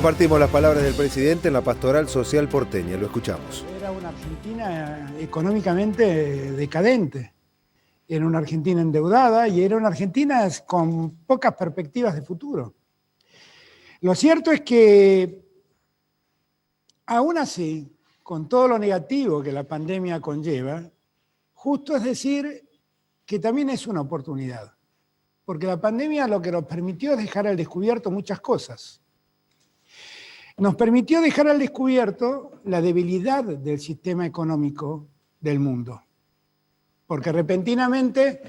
Compartimos las palabras del presidente en la Pastoral Social porteña. Lo escuchamos. Era una Argentina económicamente decadente, era una Argentina endeudada y era una Argentina con pocas perspectivas de futuro. Lo cierto es que, aún así, con todo lo negativo que la pandemia conlleva, justo es decir que también es una oportunidad, porque la pandemia lo que nos permitió es dejar al descubierto muchas cosas. Nos permitió dejar al descubierto la debilidad del sistema económico del mundo, porque repentinamente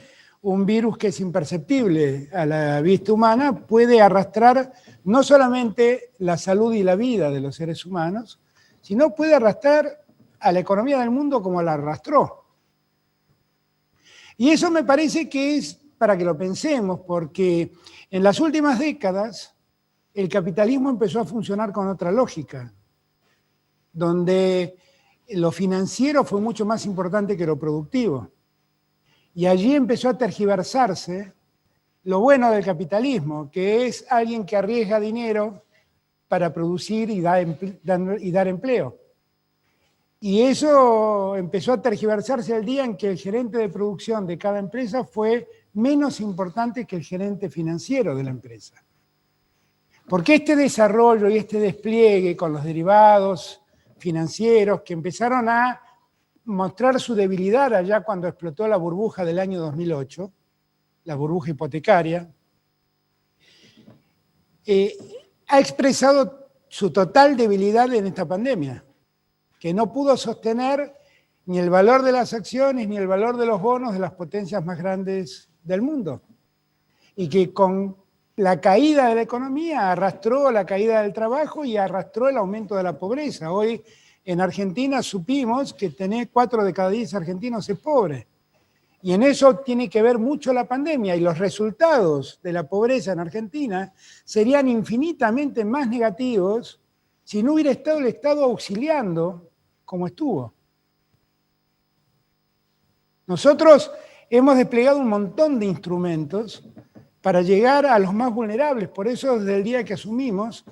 un virus que es imperceptible a la vista humana puede arrastrar no solamente la salud y la vida de los seres humanos, sino puede arrastrar a la economía del mundo como la arrastró. Y eso me parece que es para que lo pensemos, porque en las últimas décadas el capitalismo empezó a funcionar con otra lógica, donde lo financiero fue mucho más importante que lo productivo. Y allí empezó a tergiversarse lo bueno del capitalismo, que es alguien que arriesga dinero para producir y dar empleo. Y eso empezó a tergiversarse el día en que el gerente de producción de cada empresa fue menos importante que el gerente financiero de la empresa. Porque este desarrollo y este despliegue con los derivados financieros que empezaron a mostrar su debilidad allá cuando explotó la burbuja del año 2008, la burbuja hipotecaria, ha expresado su total debilidad en esta pandemia, que no pudo sostener ni el valor de las acciones ni el valor de los bonos de las potencias más grandes del mundo, y que con la caída de la economía arrastró la caída del trabajo y arrastró el aumento de la pobreza. Hoy en Argentina supimos que 4 de cada 10 argentinos es pobre. Y en eso tiene que ver mucho la pandemia, y los resultados de la pobreza en Argentina serían infinitamente más negativos si no hubiera estado el Estado auxiliando como estuvo. Nosotros hemos desplegado un montón de instrumentos para llegar a los más vulnerables. Por eso, desde el día que asumimos,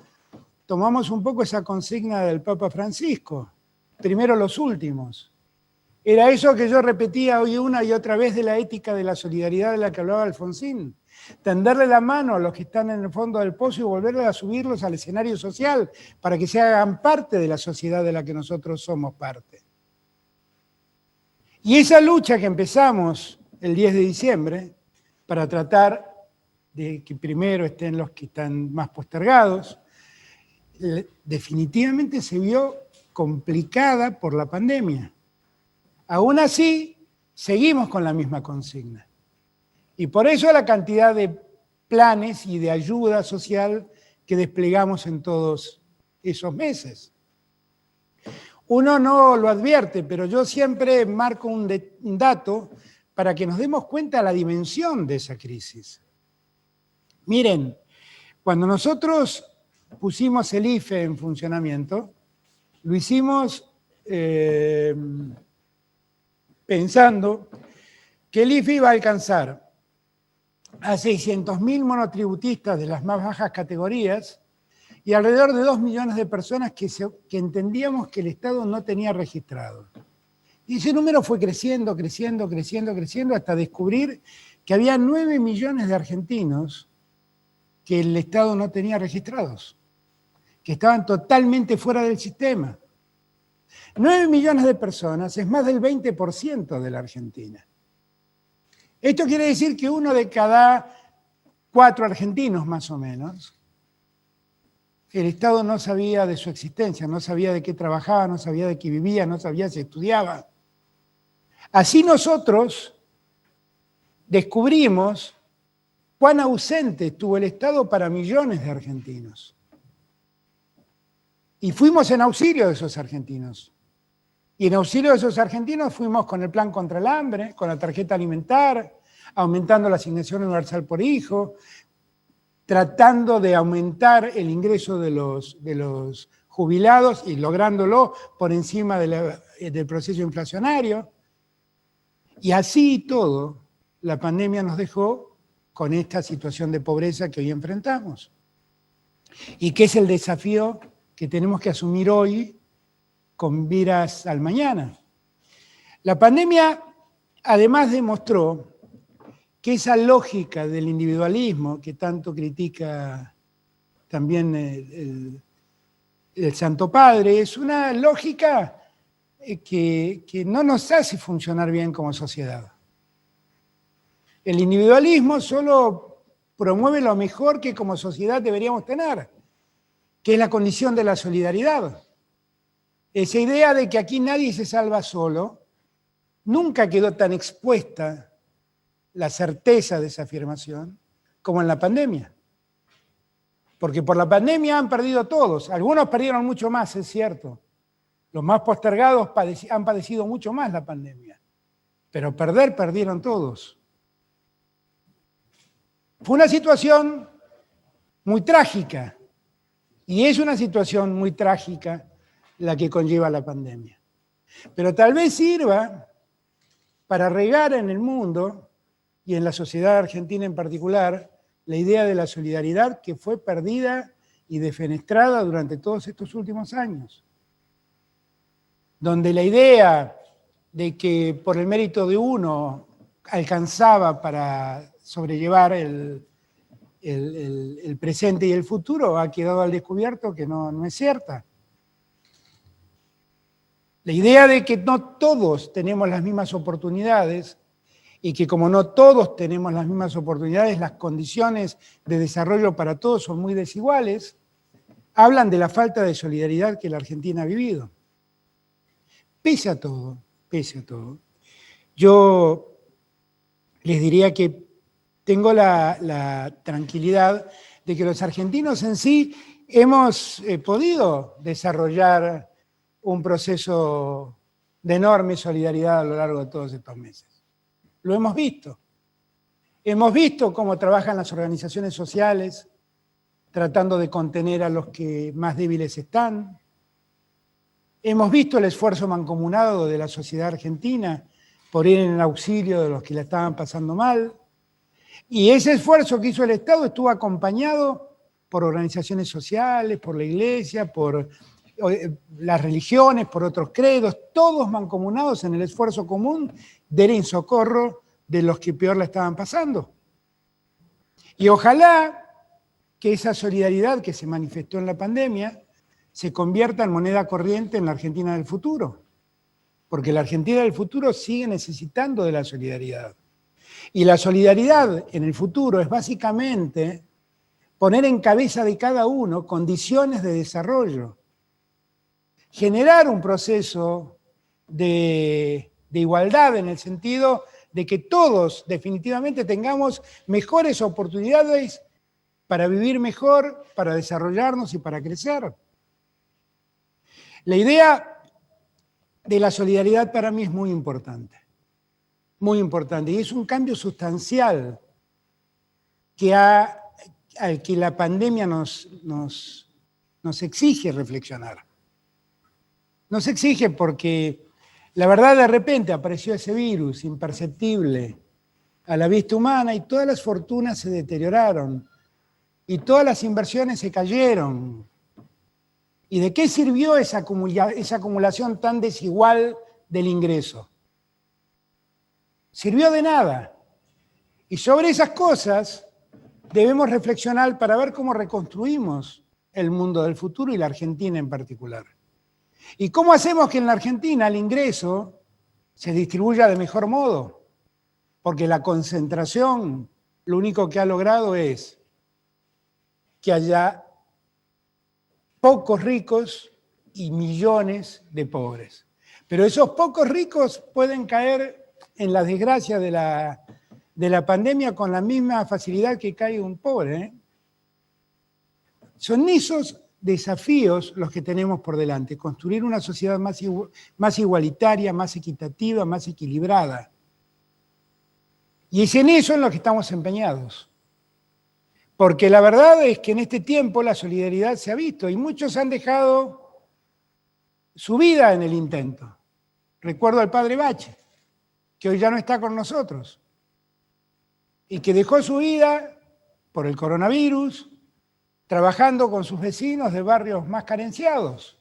tomamos un poco esa consigna del Papa Francisco, primero los últimos. Era eso que yo repetía hoy una y otra vez de la ética de la solidaridad de la que hablaba Alfonsín. Tenderle la mano a los que están en el fondo del pozo y volverles a subirlos al escenario social para que se hagan parte de la sociedad de la que nosotros somos parte. Y esa lucha que empezamos el 10 de diciembre para tratar de que primero estén los que están más postergados, definitivamente se vio complicada por la pandemia. Aún así, seguimos con la misma consigna. Y por eso la cantidad de planes y de ayuda social que desplegamos en todos esos meses. Uno no lo advierte, pero yo siempre marco un dato para que nos demos cuenta de la dimensión de esa crisis. Miren, cuando nosotros pusimos el IFE en funcionamiento, lo hicimos pensando que el IFE iba a alcanzar a 600.000 monotributistas de las más bajas categorías y alrededor de 2 millones de personas que entendíamos que el Estado no tenía registrado. Y ese número fue creciendo, creciendo, creciendo, creciendo, hasta descubrir que había 9 millones de argentinos que el Estado no tenía registrados, que estaban totalmente fuera del sistema. 9 millones de personas es más del 20% de la Argentina. Esto quiere decir que 1 de cada 4 argentinos, más o menos, el Estado no sabía de su existencia, no sabía de qué trabajaba, no sabía de qué vivía, no sabía si estudiaba. Así nosotros descubrimos cuán ausente estuvo el Estado para millones de argentinos. Y fuimos en auxilio de esos argentinos. Y en auxilio de esos argentinos fuimos con el plan contra el hambre, con la tarjeta alimentar, aumentando la asignación universal por hijo, tratando de aumentar el ingreso de los jubilados y lográndolo por encima del proceso inflacionario. Y así y todo, la pandemia nos dejó con esta situación de pobreza que hoy enfrentamos. y que es el desafío que tenemos que asumir hoy con miras al mañana. La pandemia además demostró que esa lógica del individualismo que tanto critica también el Santo Padre es una lógica que no nos hace funcionar bien como sociedad. El individualismo solo promueve lo mejor que como sociedad deberíamos tener, que es la condición de la solidaridad. Esa idea de que aquí nadie se salva solo, nunca quedó tan expuesta la certeza de esa afirmación como en la pandemia. Porque por la pandemia han perdido todos. Algunos perdieron mucho más, es cierto. Los más postergados han padecido mucho más la pandemia. Pero perdieron todos. Fue una situación muy trágica. Y es una situación muy trágica la que conlleva la pandemia. Pero tal vez sirva para regar en el mundo, y en la sociedad argentina en particular, la idea de la solidaridad que fue perdida y defenestrada durante todos estos últimos años. Donde la idea de que por el mérito de uno alcanzaba para sobrellevar el presente y el futuro ha quedado al descubierto que no es cierta. La idea de que no todos tenemos las mismas oportunidades y que como no todos tenemos las mismas oportunidades, las condiciones de desarrollo para todos son muy desiguales, hablan de la falta de solidaridad que la Argentina ha vivido. Pese a todo, yo les diría que tengo la tranquilidad de que los argentinos en sí hemos podido desarrollar un proceso de enorme solidaridad a lo largo de todos estos meses. Lo hemos visto. Hemos visto cómo trabajan las organizaciones sociales tratando de contener a los que más débiles están. Hemos visto el esfuerzo mancomunado de la sociedad argentina por ir en el auxilio de los que la estaban pasando mal. Y ese esfuerzo que hizo el Estado estuvo acompañado por organizaciones sociales, por la Iglesia, por las religiones, por otros credos, todos mancomunados en el esfuerzo común de ir en socorro de los que peor la estaban pasando. Y ojalá que esa solidaridad que se manifestó en la pandemia se convierta en moneda corriente en la Argentina del futuro, porque la Argentina del futuro sigue necesitando de la solidaridad. Y la solidaridad en el futuro es básicamente poner en cabeza de cada uno condiciones de desarrollo, generar un proceso de igualdad en el sentido de que todos definitivamente tengamos mejores oportunidades para vivir mejor, para desarrollarnos y para crecer. La idea de la solidaridad para mí es muy importante, y es un cambio sustancial al que la pandemia nos exige reflexionar. Nos exige porque la verdad de repente apareció ese virus imperceptible a la vista humana y todas las fortunas se deterioraron y todas las inversiones se cayeron. ¿Y de qué sirvió esa acumulación tan desigual del ingreso? Sirvió de nada. Y sobre esas cosas debemos reflexionar para ver cómo reconstruimos el mundo del futuro y la Argentina en particular. ¿Y cómo hacemos que en la Argentina el ingreso se distribuya de mejor modo? Porque la concentración lo único que ha logrado es que haya pocos ricos y millones de pobres. Pero esos pocos ricos pueden caer en la desgracia de la pandemia con la misma facilidad que cae un pobre. Son esos desafíos los que tenemos por delante, construir una sociedad más igualitaria, más equitativa, más equilibrada. Y es en eso en lo que estamos empeñados. Porque la verdad es que en este tiempo la solidaridad se ha visto y muchos han dejado su vida en el intento. Recuerdo al padre Bache, que hoy ya no está con nosotros, y que dejó su vida por el coronavirus, trabajando con sus vecinos de barrios más carenciados.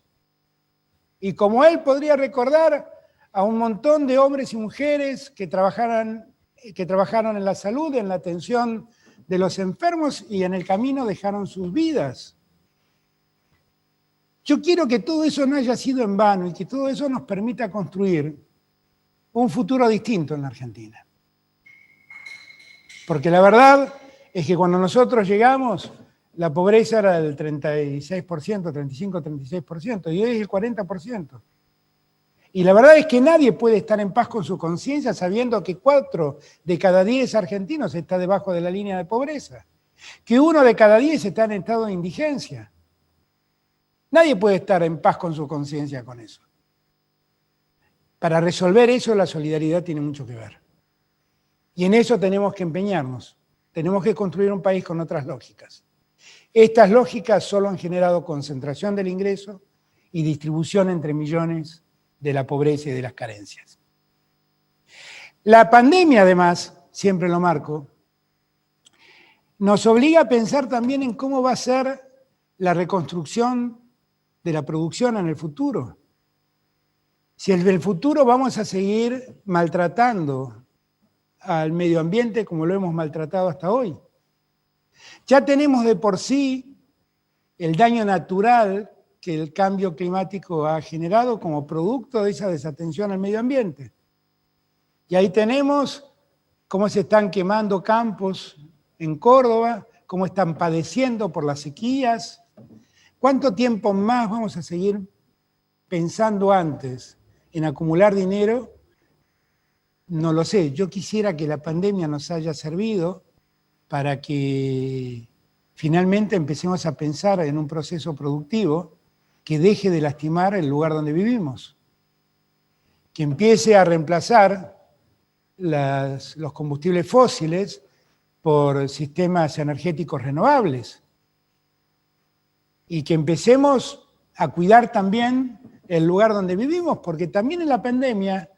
Y como él podría recordar a un montón de hombres y mujeres que trabajaron en la salud, en la atención de los enfermos y en el camino dejaron sus vidas. Yo quiero que todo eso no haya sido en vano y que todo eso nos permita construir un futuro distinto en la Argentina. Porque la verdad es que cuando nosotros llegamos, la pobreza era del 36%, 35, 36%, y hoy es el 40%. Y la verdad es que nadie puede estar en paz con su conciencia sabiendo que 4 de cada 10 argentinos está debajo de la línea de pobreza, que 1 de cada 10 está en estado de indigencia. Nadie puede estar en paz con su conciencia con eso. Para resolver eso, la solidaridad tiene mucho que ver. Y en eso tenemos que empeñarnos. Tenemos que construir un país con otras lógicas. Estas lógicas solo han generado concentración del ingreso y distribución entre millones de la pobreza y de las carencias. La pandemia, además, siempre lo marco, nos obliga a pensar también en cómo va a ser la reconstrucción de la producción en el futuro. Si en el futuro vamos a seguir maltratando al medio ambiente como lo hemos maltratado hasta hoy. Ya tenemos de por sí el daño natural que el cambio climático ha generado como producto de esa desatención al medio ambiente. Y ahí tenemos cómo se están quemando campos en Córdoba, cómo están padeciendo por las sequías. ¿Cuánto tiempo más vamos a seguir pensando antes en acumular dinero? No lo sé. Yo quisiera que la pandemia nos haya servido para que finalmente empecemos a pensar en un proceso productivo que deje de lastimar el lugar donde vivimos, que empiece a reemplazar los combustibles fósiles por sistemas energéticos renovables y que empecemos a cuidar también el lugar donde vivimos, porque también en la pandemia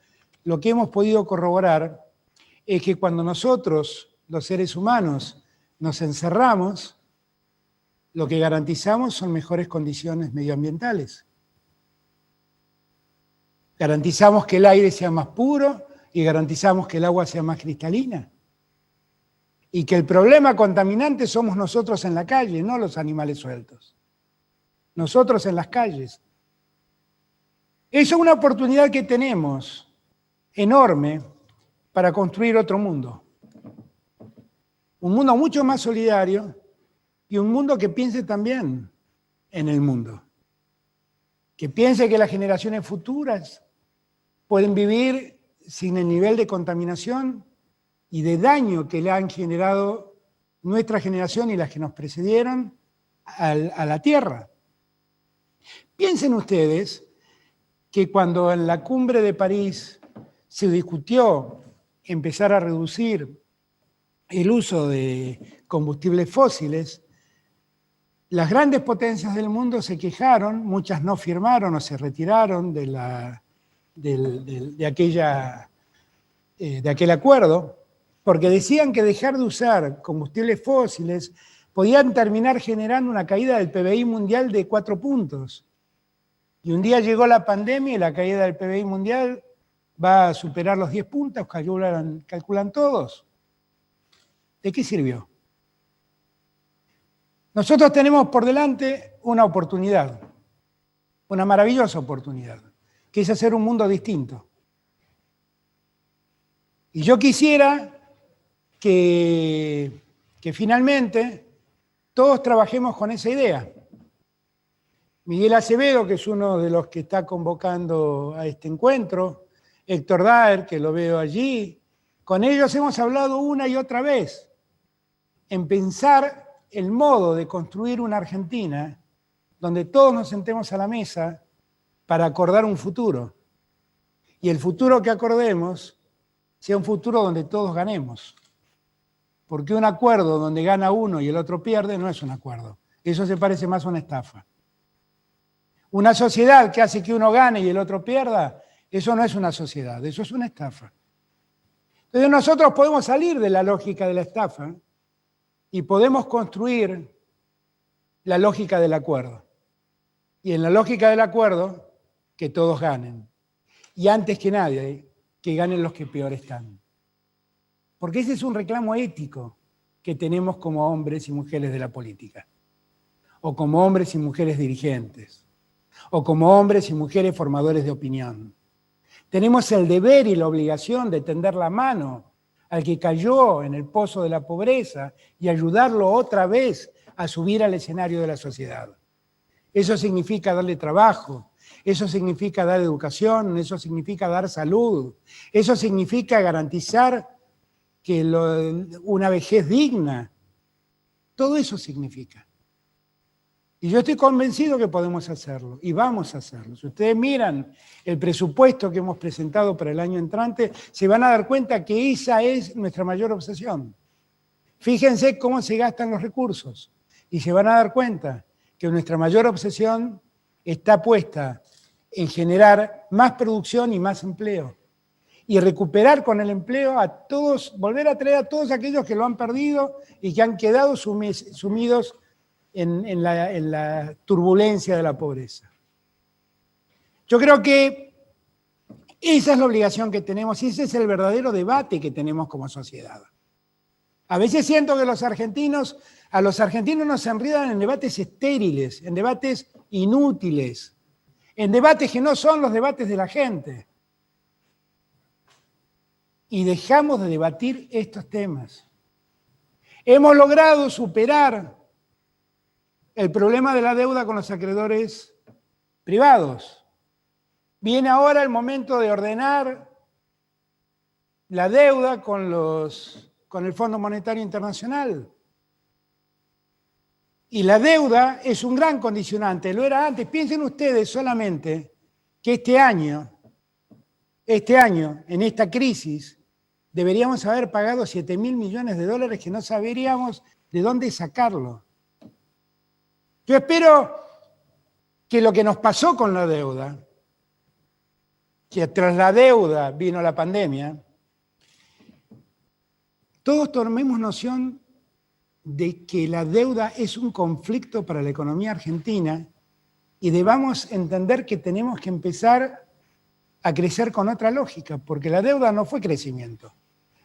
lo que hemos podido corroborar es que cuando nosotros, los seres humanos, nos encerramos, lo que garantizamos son mejores condiciones medioambientales. Garantizamos que el aire sea más puro y garantizamos que el agua sea más cristalina. Y que el problema contaminante somos nosotros en la calle, no los animales sueltos. Nosotros en las calles. Eso es una oportunidad que tenemos enorme para construir otro mundo. Un mundo mucho más solidario y un mundo que piense también en el mundo. Que piense que las generaciones futuras pueden vivir sin el nivel de contaminación y de daño que le han generado nuestra generación y las que nos precedieron a la Tierra. Piensen ustedes que cuando en la cumbre de París se discutió empezar a reducir el uso de combustibles fósiles, las grandes potencias del mundo se quejaron, muchas no firmaron o se retiraron de aquel acuerdo, porque decían que dejar de usar combustibles fósiles podían terminar generando una caída del PBI mundial de 4 puntos. Y un día llegó la pandemia y la caída del PBI mundial va a superar los 10 puntos, calculan todos. ¿De qué sirvió? Nosotros tenemos por delante una oportunidad, una maravillosa oportunidad, que es hacer un mundo distinto. Y yo quisiera que finalmente todos trabajemos con esa idea. Miguel Acevedo, que es uno de los que está convocando a este encuentro, Héctor Daer, que lo veo allí, con ellos hemos hablado una y otra vez en pensar el modo de construir una Argentina donde todos nos sentemos a la mesa para acordar un futuro. Y el futuro que acordemos sea un futuro donde todos ganemos. Porque un acuerdo donde gana uno y el otro pierde no es un acuerdo. Eso se parece más a una estafa. Una sociedad que hace que uno gane y el otro pierda, eso no es una sociedad, eso es una estafa. Entonces nosotros podemos salir de la lógica de la estafa y podemos construir la lógica del acuerdo. Y en la lógica del acuerdo, que todos ganen. Y antes que nadie, que ganen los que peor están. Porque ese es un reclamo ético que tenemos como hombres y mujeres de la política. O como hombres y mujeres dirigentes. O como hombres y mujeres formadores de opinión. Tenemos el deber y la obligación de tender la mano al que cayó en el pozo de la pobreza y ayudarlo otra vez a subir al escenario de la sociedad. Eso significa darle trabajo, eso significa dar educación, eso significa dar salud, eso significa garantizar que una vejez digna. Todo eso significa. Y yo estoy convencido que podemos hacerlo y vamos a hacerlo. Si ustedes miran el presupuesto que hemos presentado para el año entrante, se van a dar cuenta que esa es nuestra mayor obsesión. Fíjense cómo se gastan los recursos y se van a dar cuenta que nuestra mayor obsesión está puesta en generar más producción y más empleo. Y recuperar con el empleo a todos, volver a traer a todos aquellos que lo han perdido y que han quedado sumidos en la turbulencia de la pobreza. Yo creo que esa es la obligación que tenemos y ese es el verdadero debate que tenemos como sociedad. A veces siento que a los argentinos nos enredan en debates estériles, en debates inútiles, en debates que no son los debates de la gente. Y dejamos de debatir estos temas. Hemos logrado superar el problema de la deuda con los acreedores privados. Viene ahora el momento de ordenar la deuda con el Fondo Monetario Internacional. Y la deuda es un gran condicionante, lo era antes. Piensen ustedes solamente que este año, en esta crisis, deberíamos haber pagado 7.000 millones de dólares que no sabríamos de dónde sacarlo. Yo espero que lo que nos pasó con la deuda, que tras la deuda vino la pandemia, todos tomemos noción de que la deuda es un conflicto para la economía argentina y debamos entender que tenemos que empezar a crecer con otra lógica, porque la deuda no fue crecimiento.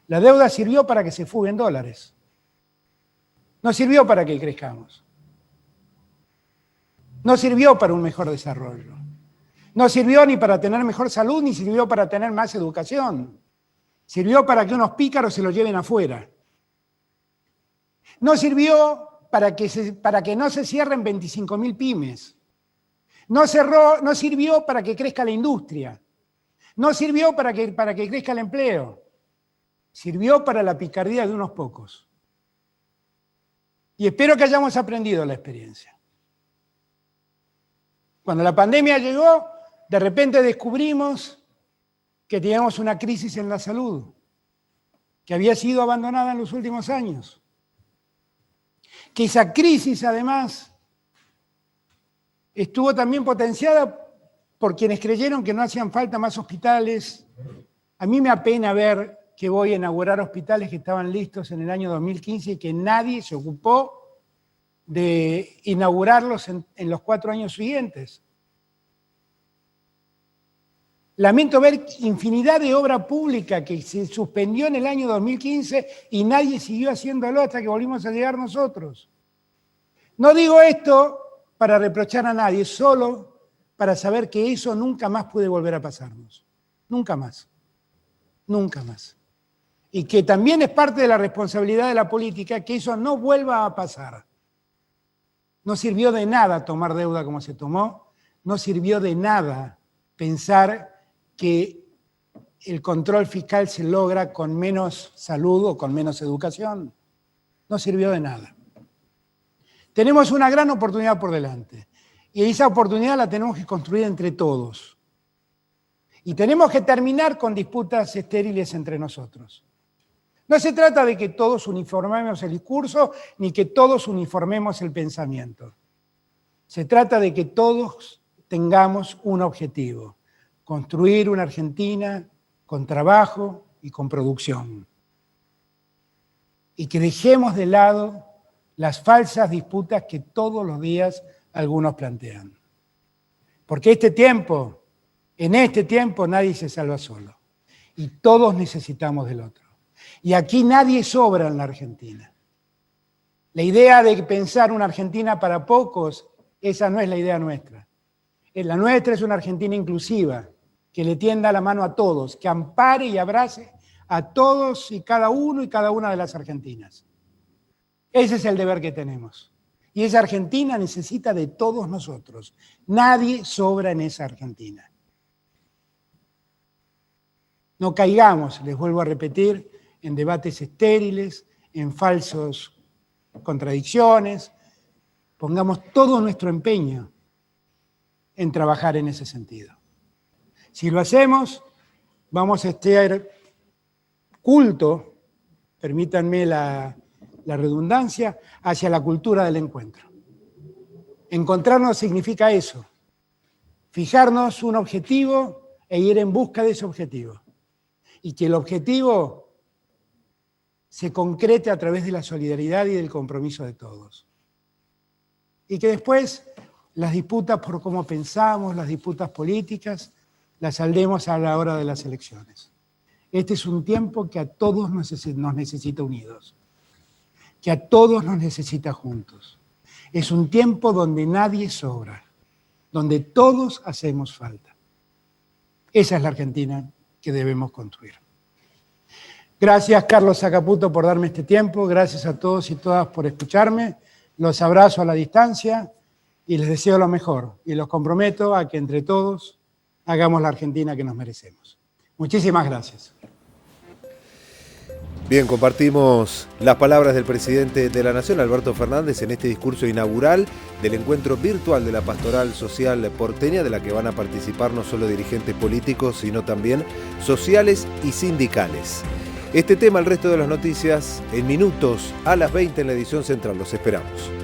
La deuda sirvió para que se fuguen dólares. No sirvió para que crezcamos. No sirvió para un mejor desarrollo. No sirvió ni para tener mejor salud, ni sirvió para tener más educación. Sirvió para que unos pícaros se lo lleven afuera. No sirvió para que no se cierren 25.000 pymes. No sirvió para que crezca la industria. No sirvió para que crezca el empleo. Sirvió para la picardía de unos pocos. Y espero que hayamos aprendido la experiencia. Cuando la pandemia llegó, de repente descubrimos que teníamos una crisis en la salud, que había sido abandonada en los últimos años. Que esa crisis, además, estuvo también potenciada por quienes creyeron que no hacían falta más hospitales. A mí me apena ver que voy a inaugurar hospitales que estaban listos en el año 2015 y que nadie se ocupó de inaugurarlos en los 4 años siguientes. Lamento ver infinidad de obra pública que se suspendió en el año 2015 y nadie siguió haciéndolo hasta que volvimos a llegar nosotros. No digo esto para reprochar a nadie, solo para saber que eso nunca más puede volver a pasarnos. Nunca más. Nunca más. Y que también es parte de la responsabilidad de la política que eso no vuelva a pasar. No sirvió de nada tomar deuda como se tomó, no sirvió de nada pensar que el control fiscal se logra con menos salud o con menos educación. No sirvió de nada. Tenemos una gran oportunidad por delante y esa oportunidad la tenemos que construir entre todos. Y tenemos que terminar con disputas estériles entre nosotros. No se trata de que todos uniformemos el discurso ni que todos uniformemos el pensamiento. Se trata de que todos tengamos un objetivo: construir una Argentina con trabajo y con producción. Y que dejemos de lado las falsas disputas que todos los días algunos plantean. Porque en este tiempo nadie se salva solo y todos necesitamos del otro. Y aquí nadie sobra en la Argentina. La idea de pensar una Argentina para pocos, esa no es la idea nuestra. La nuestra es una Argentina inclusiva, que le tienda la mano a todos, que ampare y abrace a todos y cada uno y cada una de las argentinas. Ese es el deber que tenemos. Y esa Argentina necesita de todos nosotros. Nadie sobra en esa Argentina. No caigamos, les vuelvo a repetir, en debates estériles, en falsas contradicciones. Pongamos todo nuestro empeño en trabajar en ese sentido. Si lo hacemos, vamos a estar culto, permítanme la redundancia, hacia la cultura del encuentro. Encontrarnos significa eso, fijarnos un objetivo e ir en busca de ese objetivo. Y que el objetivo se concrete a través de la solidaridad y del compromiso de todos. Y que después las disputas por cómo pensamos, las disputas políticas, las saldemos a la hora de las elecciones. Este es un tiempo que a todos nos necesita unidos, que a todos nos necesita juntos. Es un tiempo donde nadie sobra, donde todos hacemos falta. Esa es la Argentina que debemos construir. Gracias, Carlos Sacaputo, por darme este tiempo. Gracias a todos y todas por escucharme. Los abrazo a la distancia y les deseo lo mejor. Y los comprometo a que entre todos hagamos la Argentina que nos merecemos. Muchísimas gracias. Bien, compartimos las palabras del presidente de la Nación, Alberto Fernández, en este discurso inaugural del encuentro virtual de la Pastoral Social Porteña, de la que van a participar no solo dirigentes políticos, sino también sociales y sindicales. Este tema, el resto de las noticias, en minutos a las 20 en la edición central. Los esperamos.